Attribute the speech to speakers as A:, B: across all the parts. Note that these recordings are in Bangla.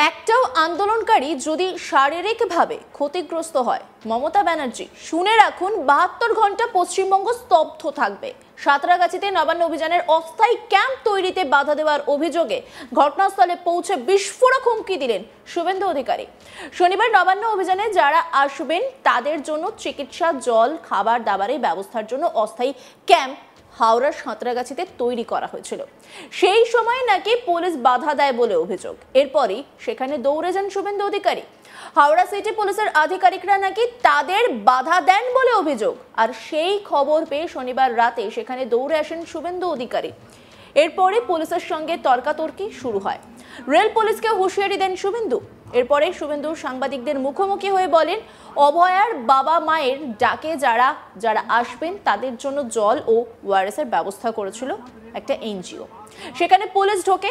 A: একটাও আন্দোলনকারী যদি শারীরিকভাবে ক্ষতিগ্রস্ত হয়, মমতা ব্যানার্জি শুনে রাখুন 72 ঘন্টা পশ্চিমবঙ্গ স্তব্ধ থাকবে। সাঁতরাগাছিতে নবান্ন অভিযানের অস্থায়ী ক্যাম্প তৈরিতে বাধা দেওয়ার অভিযোগে ঘটনাস্থলে পৌঁছে বিস্ফোরক হুমকি দিলেন শুভেন্দু অধিকারী। শনিবার নবান্ন অভিযানে যারা আসবেন তাদের জন্য চিকিৎসা, জল, খাবার দাবারের ব্যবস্থার জন্য অস্থায়ী ক্যাম্প হাওড়ার সাঁতরাগাছিতে তৈরি করা হয়েছিল। সেই সময় নাকি পুলিশ বাধা দেয় বলে অভিযোগ। এরপরই সেখানে দৌড়ে যান শুভেন্দু অধিকারী। হাওড়া সিটি পুলিশের আধিকারিকরা নাকি তাদের বাধা দেন বলে অভিযোগ। আর সেই খবর পেয়ে শনিবার রাতে সেখানে দৌড়ে আসেন শুভেন্দু অধিকারী। এরপরে পুলিশের সঙ্গে তর্কাতর্কি শুরু হয়। রেল পুলিশকে হুঁশিয়ারি দেন শুভেন্দু। এরপরে শুভেন্দু সাংবাদিকদের মুখোমুখি হয়ে বলেন, অভয়ার বাবা মায়ের ডাকে যারা আসবেন তাদের জন্য জল ও ওআরএস এর ব্যবস্থা করেছিল একটা এনজিও। সেখানে পুলিশ ঢোকে।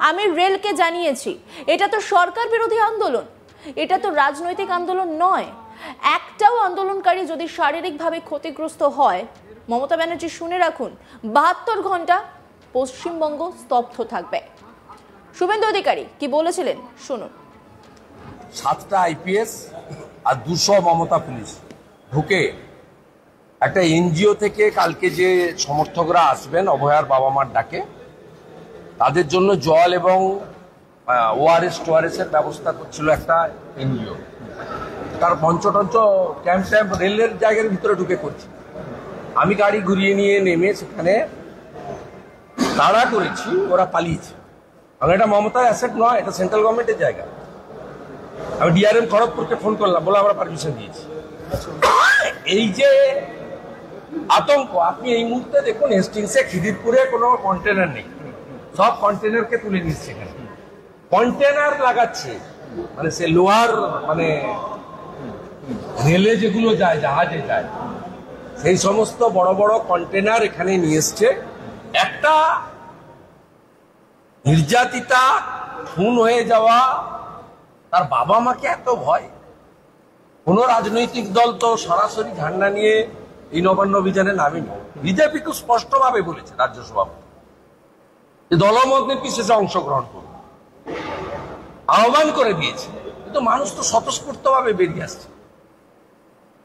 A: আমি রেলকে জানিয়েছি, এটা তো সরকার বিরোধী আন্দোলন, এটা তো রাজনৈতিক আন্দোলন নয়। একটাও আন্দোলনকারী যদি শারীরিকভাবে ক্ষতিগ্রস্ত হয়, মমতা ব্যানার্জি শুনে রাখুন 72 ঘন্টা পশ্চিমবঙ্গ স্তব্ধ থাকবে। শুভেন্দু অধিকারী কি বলেছিলেন শুনুন।
B: 7টা আইপিএস আর 200 মমতা পুলিশ ঢুকে একটা এনজিও থেকে কালকে যে সমর্থকরা আসবেন অভয়ার বাবা মার ডাকে, তাদের জন্য জল এবং ওআরএস এর ব্যবস্থা করছিল একটা এনজিও। তার মঞ্চ ক্যাম্প রেলের জায়গার ভিতরে ঢুকে করছে। আমি গাড়ি ঘুরিয়ে নিয়ে নেমে সেখানে তাড়া করেছি, ওরা পালিয়েছে। কারণ এটা মমতার অ্যাসেট নয়, এটা সেন্ট্রাল গভর্নমেন্টের জায়গা। আমি ডিআরএম খড়গপুরকে ফোন করলাম, বলে আমরা পারমিশন দিয়েছি। এই যে আতঙ্ক, আপনি এই মুহূর্তে দেখুন হেস্টিংসে খিদিরপুরে কোনো কন্টেনার নেই, সব কন্টেনারকে তুলে নিচ্ছে। এখানে কন্টেনার লাগাচ্ছে, মানে সে লোহার, মানে রেলে যেগুলো যায়, জাহাজে যায়, সেই সমস্ত বড় বড় কন্টেনার এখানে নিয়ে এসছে। একটা নির্যাতিতা খুন হয়ে যাওয়া, তার বাবা মাকে এত ভয়। কোন রাজনৈতিক দল তো সরাসরি ঝান্ডা নিয়ে এই নবান্ন অভিযানে নামেনি। বিজেপি খুব স্পষ্টভাবে বলেছে, রাজ্য সভাপতি, যে দলমত নির্বিশেষে অংশগ্রহণ করবে, আহ্বান করে দিয়েছে। কিন্তু মানুষ তো স্বতঃস্ফূর্তভাবে বেরিয়ে আসছে।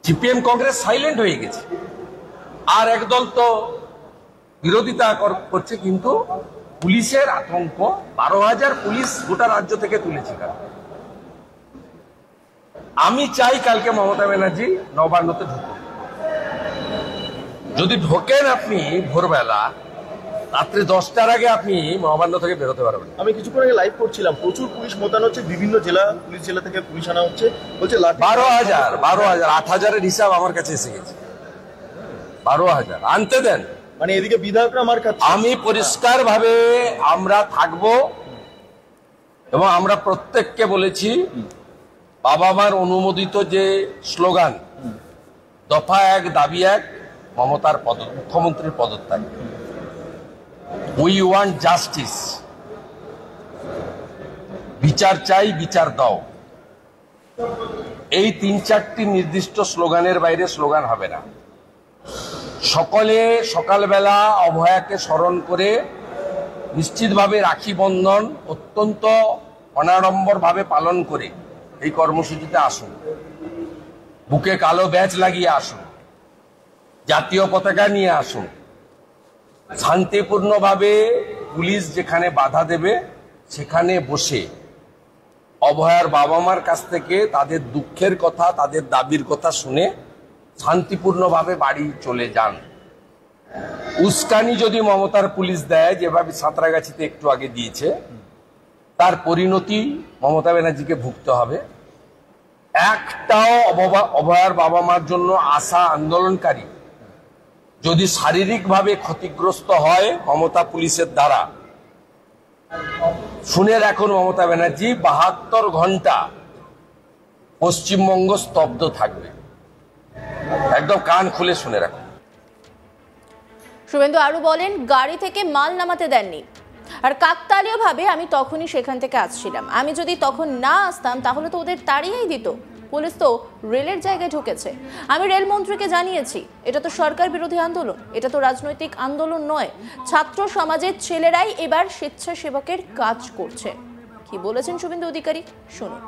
B: সিপিএম কংগ্রেস সাইলেন্ট হয়ে গেছে, আর একদল তো বিরোধিতা করছে। কিন্তু পুলিশের আতঙ্ক, 12,000 পুলিশ গোটা রাজ্য থেকে তুলেছে। আমি চাই কালকে মমতা ব্যানার্জি নবান্নতে ঢুকুন। যদি ঢোকেন আপনি ভোরবেলা, রাত্রে 10টার আগে আপনি নবান্ন থেকে বেরোতে পারবেন।
C: আমি কিছুক্ষণ আগে লাইভ করছিলাম, প্রচুর পুলিশ মোতায়েন হচ্ছে, বিভিন্ন পুলিশ জেলা থেকে পুলিশ আনা হচ্ছে। বলছে
B: 12,000 8,000-এর হিসাব আমার কাছে এসে গেছে। 12,000 আনতে দেন।
C: মানে এদিকে বিধায়করা আমার কাছে,
B: আমি পরিষ্কার ভাবে আমরা থাকবো এবং আমরা প্রত্যেককে বলেছি, বাবা মার অনুমোদিত যে স্লোগান দফা 1 দাবি 1, মমতার মুখ্যমন্ত্রীর পদত্যাগ। উই ওয়ান্ট জাস্টিস, বিচার চাই, বিচার দাও। এই 3-4টি নির্দিষ্ট স্লোগানের বাইরে স্লোগান হবে না। সকলে সকালবেলা অভয়াকে স্মরণ করে নিশ্চিতভাবে রাখি বন্ধন অত্যন্ত অনাড়ম্বর ভাবে পালন করে এই কর্মসূচিতে আসুন। বুকে কালো ব্যাজ লাগিয়ে আসুন, জাতীয় পতাকা নিয়ে আসুন। শান্তিপূর্ণভাবে পুলিশ যেখানে বাধা দেবে সেখানে বসে অভয়ার বাবা মার কাছ থেকে তাদের দুঃখের কথা, তাদের দাবির কথা শুনে শান্তিপূর্ণভাবে বাড়ি চলে যান। উস্কানি যদি মমতার পুলিশ দেয়, যেভাবে সাঁতরাগাছিতে একটু আগে দিয়েছে, তার পরিণতি মমতা ব্যানার্জিকে ভুগতে হবে। একটাও অভয়ার বাবা মার জন্য আসা আন্দোলনকারী যদি শারীরিকভাবে ক্ষতিগ্রস্ত হয় মমতা পুলিশের দ্বারা, শুনে রাখুন মমতা ব্যানার্জি 72 ঘন্টা পশ্চিমবঙ্গ স্তব্ধ থাকবে। একদম কান খুলে শুনে রাখুন।
A: শুভেন্দু আরো বলেন, গাড়ি থেকে মাল নামাতে দেননি। আর কাকতালীয় ভাবে আমি তখনই সেখান থেকে আসছিলাম। আমি যদি তখন না আসতাম তাহলে তো ওদের তাড়িয়েই দিত। পুলিশ তো রেলের জায়গায় ঢুকেছে। আমি রেলমন্ত্রীকে জানিয়েছি, এটা তো সরকার বিরোধী আন্দোলন, এটা তো রাজনৈতিক আন্দোলন নয়। ছাত্র সমাজের ছেলেরাই এবার স্বেচ্ছাসেবকের কাজ করছে। কি বলেছেন শুভেন্দু অধিকারী, শুনুন।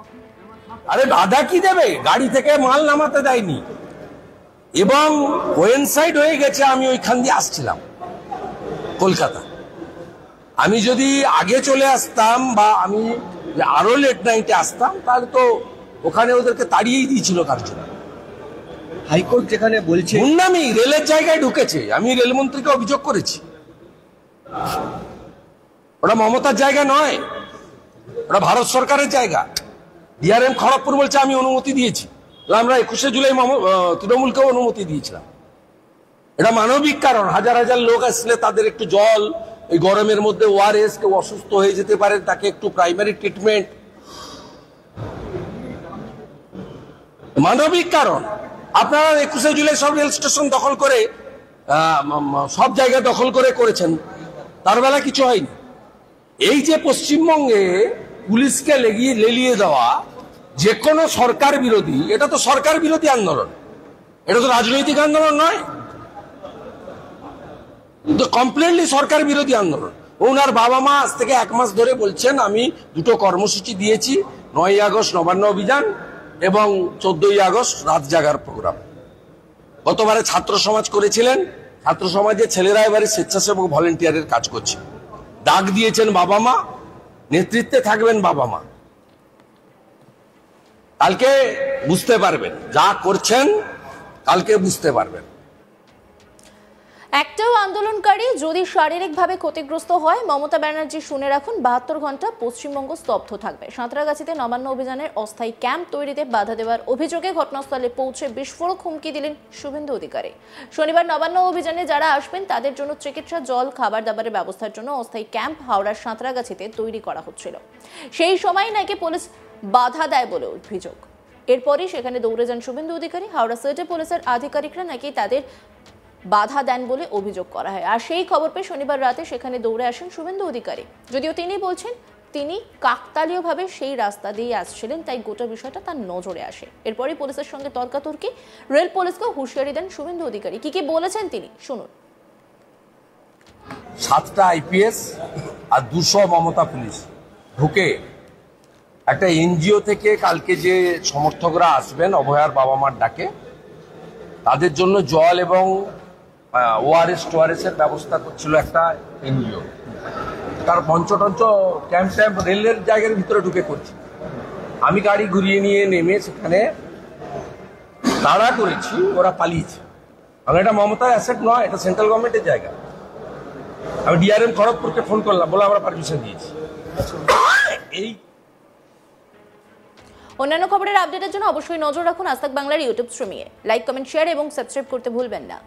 B: আরে বাধা কি দেবে, গাড়ি থেকে মাল নামাতে দেয়নি এবং কোয়েনসাইড হয়ে গেছে। আমি ওইখান দিয়ে আসছিলাম কলকাতা, আমি যদি আগে চলে আসতাম বা আমি আরো লেট নাইটে আসতাম তাহলে তো ওখানে ওদেরকে তাড়িয়েই দিয়েছিল কার জন্য।
D: হাইকোর্ট যেখানে বলছে
B: গুন্ডামি রেলের জায়গায় ঢুকেছে, আমি রেলমন্ত্রীকে অভিযোগ করেছি। ওটা মমতার জায়গা নয়, ওটা ভারত সরকারের জায়গা। ডিআরএম খড়গপুর বলছে আমি অনুমতি দিয়েছি, আমরা 21শে জুলাই তৃণমূলকেও অনুমতি দিয়েছিলাম। এটা মানবিক কারণ, হাজার হাজার লোক আসলে তাদের একটু জল, এই গরমের মধ্যে ওআরএস, কেউ অসুস্থ হয়ে যেতে পারে, তাকে একটু প্রাইমারি ট্রিটমেন্ট, মানবিক কারণ। আপনারা 21শে জুলাই সব রেল স্টেশন দখল করে সব জায়গা দখল করে করেছেন, তার বেলা কিছু হয়নি। এই যে পশ্চিমবঙ্গে পুলিশকে লেলিয়ে দেওয়া যে কোনো সরকার বিরোধী, এটা তো সরকার বিরোধী আন্দোলন, এটা তো রাজনৈতিক আন্দোলন নয়, কমপ্লিটলি সরকার বিরোধী আন্দোলন। ওনার বাবা মা আজ থেকে 1 মাস ধরে বলছেন আমি 2টো কর্মসূচি দিয়েছি, 9ই আগস্ট নবান্ন অভিযান এবং 14ই আগস্ট রাত জাগার প্রোগ্রাম। গতবারে ছাত্র সমাজ করেছিলেন, ছাত্র সমাজের ছেলেরা এবারে স্বেচ্ছাসেবক ভলেন্টিয়ারের কাজ করছে। ডাক দিয়েছেন বাবা মা, নেতৃত্বে থাকবেন বাবা মা। কালকে বুঝতে পারবেন, যা করছেন কালকে বুঝতে পারবেন।
A: একটাও আন্দোলনকারী যদি শারীরিকভাবে ক্ষতিগ্রস্ত হয়, মমতা ব্যানার্জি শুনে রাখুন 72 ঘন্টা পশ্চিমবঙ্গ স্তব্ধ থাকবে। সাঁতরাগাছিতে নবান্ন অভিযানের অস্থায়ী ক্যাম্প তৈরিতে বাধা দেওয়ার অভিযোগে ঘটনাস্থলে পৌঁছে বিস্ফোরক হুমকি দিলেন শুভেন্দু অধিকারী। শনিবার নবান্ন অভিযানে যারা আসবেন তাদের জন্য চিকিৎসা, জল, খাবার দাবারের ব্যবস্থার জন্য অস্থায়ী ক্যাম্প হাওড়ার সাঁতরাগাছিতে তৈরি করা হচ্ছিল। সেই সময় নাকি পুলিশ বাধা দেয় বলে অভিযোগ। এরপরই সেখানে দৌড়ে যান শুভেন্দু অধিকারী। হাওড়া সিটি পুলিশের আধিকারিকরা নাকি তাদের বাধা দেন বলে অভিযোগ করা হয়। আর সেই খবর পেয়ে শনিবার রাতে সেখানে দৌড়ে আসেন শুভেন্দু অধিকারী। যদিও তিনি বলছেন তিনি কাকতালীয়ভাবে সেই রাস্তা দিয়ে আসছিলেন, তাই গোটা বিষয়টা তার নজরে আসে। এরপরই পুলিশের সঙ্গে তর্কাতর্কি, রেল পুলিশকে হুঁশিয়ারি দেন শুভেন্দু অধিকারী। কি বলেছেন তিনি, শুনুন।
B: 7টা আইপিএস আর 200 মমতা পুলিশ ঢুকে একটা এনজিও থেকে কালকে যে সমর্থকরা আসবেন অভয়ার বাবা মার ডাকে, তাদের জন্য জল এবং ওআরএস টোআরএস-এর ব্যবস্থা করছিল একটা এনজিও। তার পঞ্চটঞ্চ ক্যাম্প রেলের জায়গার ভিতরে ঢুকে করছে। আমি গাড়ি ঘুরিয়ে নিয়ে নেমে সেখানে তাড়া করেছি, ওরা পালিয়েছে। কারণ এটা মমতার অ্যাসেট নয়, এটা সেন্ট্রাল গভর্নমেন্টের জায়গা। আমি ডিআরএম খড়গপুরকে ফোন করলাম, বলে আমরা পারমিশন দিয়েছি। এই
A: অন্যান্য খবরের আপডেটের জন্য অবশ্যই নজর রাখুন আজ তাক বাংলার ইউটিউব স্ট্রিমিংয়ে। লাইক, কমেন্ট, শেয়ার এবং সাবস্ক্রাইব করতে ভুলবেন না।